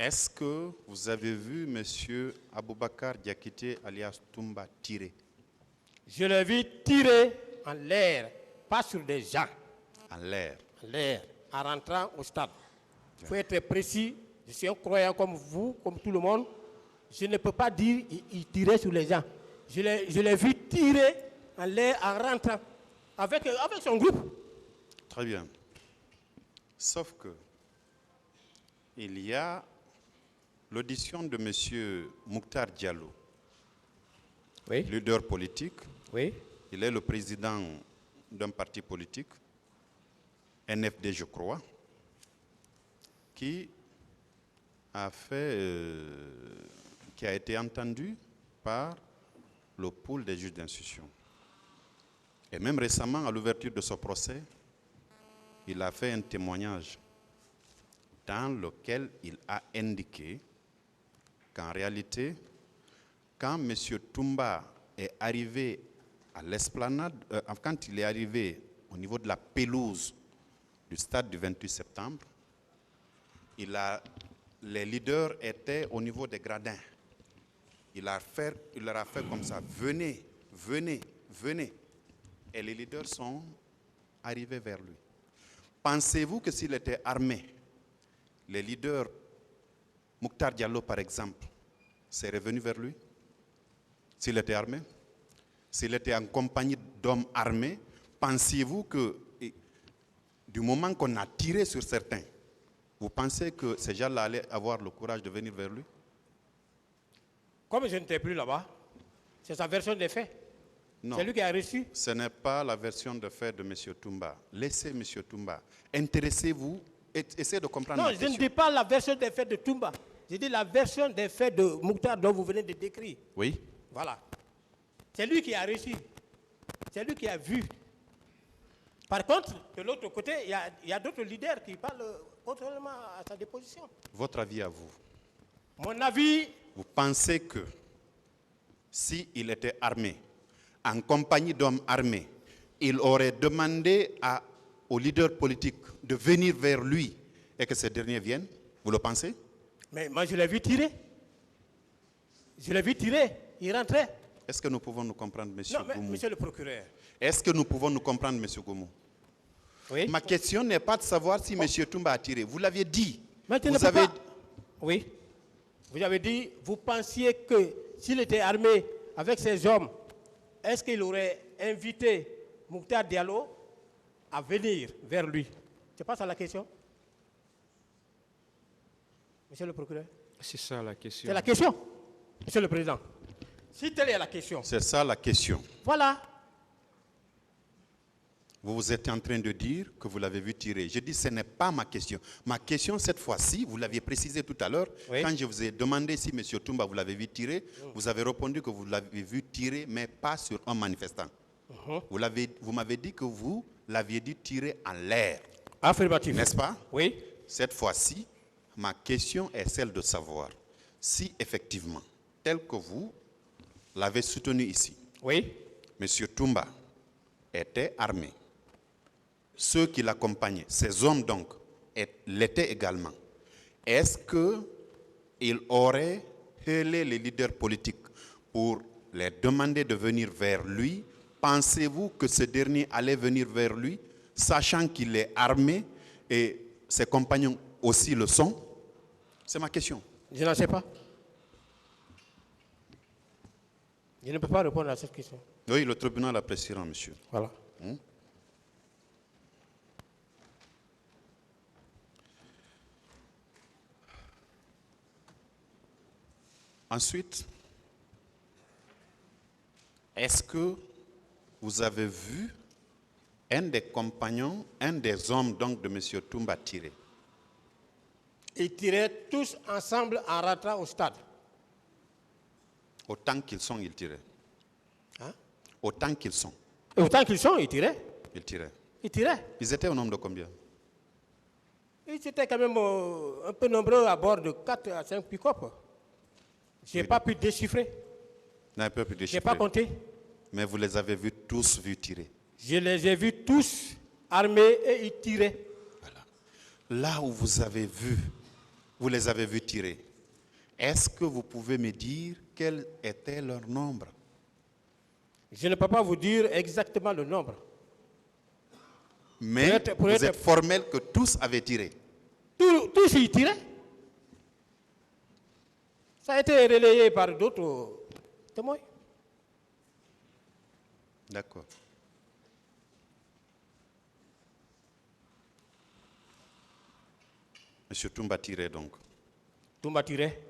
Est-ce que vous avez vu M. Aboubakar Diakité alias Toumba tirer? Je l'ai vu tirer en l'air, pas sur des gens. En l'air. En l'air, en rentrant au stade. Il faut être précis. Je suis un croyant comme vous, comme tout le monde. Je ne peux pas dire qu'il tirait sur les gens. Je l'ai vu tirer en l'air en rentrant avec son groupe. Très bien. Sauf que il y a l'audition de M. Mouktar Diallo, Oui. leader politique. Oui. Il est le président d'un parti politique, NFD je crois, qui a été entendu par le pool des juges d'instruction. Et même récemment, à l'ouverture de ce procès, il a fait un témoignage dans lequel il a indiqué qu'en réalité, quand M. Toumba est arrivé à l'esplanade, quand il est arrivé au niveau de la pelouse du stade du 28 septembre, les leaders étaient au niveau des gradins. Il leur a fait comme ça, venez, venez, venez. Et les leaders sont arrivés vers lui. Pensez-vous que s'il était armé, les leaders, Mouktar Diallo par exemple, seraient venus vers lui? S'il était armé? S'il était en compagnie d'hommes armés, pensez-vous que du moment qu'on a tiré sur certains, vous pensez que ces gens-là allaient avoir le courage de venir vers lui? Comme je n'étais plus là-bas, c'est sa version des faits. Non. C'est lui qui a reçu. Ce n'est pas la version de fait de M. Toumba. Laissez M. Toumba. Intéressez-vous et essayez de comprendre. Non, ma je question. ne dis pas la version des faits de Toumba. Je dis la version des faits de Mouktar dont vous venez de décrire. Oui. Voilà. C'est lui qui a reçu. C'est lui qui a vu. Par contre, de l'autre côté, il y a d'autres leaders qui parlent contrairement à sa déposition. Votre avis à vous? Mon avis, Vous pensez que s'il était armé, en compagnie d'hommes armés, il aurait demandé aux leaders politiques de venir vers lui et que ces derniers viennent? Vous le pensez? mais moi je l'ai vu tirer. Je l'ai vu tirer. Il rentrait. Est-ce que nous pouvons nous comprendre, M. Non, mais Goumou? monsieur le procureur. Est-ce que nous pouvons nous comprendre, M. Goumou? Oui. Ma question n'est pas de savoir si M. Toumba a tiré. Vous l'aviez dit. Mais tu ne Vous peux avez... pas. Oui. Vous avez dit, vous pensiez que s'il était armé avec ses hommes, est-ce qu'il aurait invité Mouktar Diallo à venir vers lui? C'est pas ça la question? Monsieur le procureur? C'est ça la question. C'est la question, monsieur le président. Si telle est la question. C'est ça la question. Voilà. Vous êtes en train de dire que vous l'avez vu tirer. Je dis ce n'est pas ma question. Ma question cette fois-ci, vous l'aviez précisé tout à l'heure, Oui. quand je vous ai demandé si M. Toumba vous l'avez vu tirer, vous avez répondu que vous l'avez vu tirer, mais pas sur un manifestant. Vous m'avez dit que vous l'aviez dit tirer en l'air. Affirmatif. N'est-ce pas? Oui. Cette fois-ci, ma question est celle de savoir si effectivement, tel que vous l'avez soutenu ici, Oui. M. Toumba était armé. Ceux qui l'accompagnaient, ces hommes donc, l'étaient également. Est-ce qu'il aurait hélé les leaders politiques pour les demander de venir vers lui? Pensez-vous que ce dernier allait venir vers lui, sachant qu'il est armé et ses compagnons aussi le sont? C'est ma question. Je n'en sais pas. Je ne peux pas répondre à cette question. Oui, le tribunal appréciera, monsieur. Voilà. Ensuite, est-ce que vous avez vu un des compagnons, un des hommes donc de M. Toumba tirer? Ils tiraient tous ensemble en rentrant au stade. Autant qu'ils sont, ils tiraient. Hein? Autant qu'ils sont, Et autant qu'ils sont, ils tiraient. ils tiraient. Ils tiraient. Ils étaient au nombre de combien? Ils étaient quand même un peu nombreux à bord de 4 à 5 pick-up. Je n'ai pas pu déchiffrer. Vous n'avez pas pu Je n'ai déchiffrer. pas compté. Mais vous les avez tous vus tirer. Je les ai vus tous armés et ils tiraient. Voilà. Là où vous avez vu Vous les avez vus tirer. Est-ce que vous pouvez me dire quel était leur nombre? Je ne peux pas vous dire exactement le nombre. Mais Pour vous être- êtes formel que tous avaient tiré. Tous y tiraient. Ça a été relayé par d'autres témoins. D'accord. Monsieur Toumba tirait donc. Toumba tirait.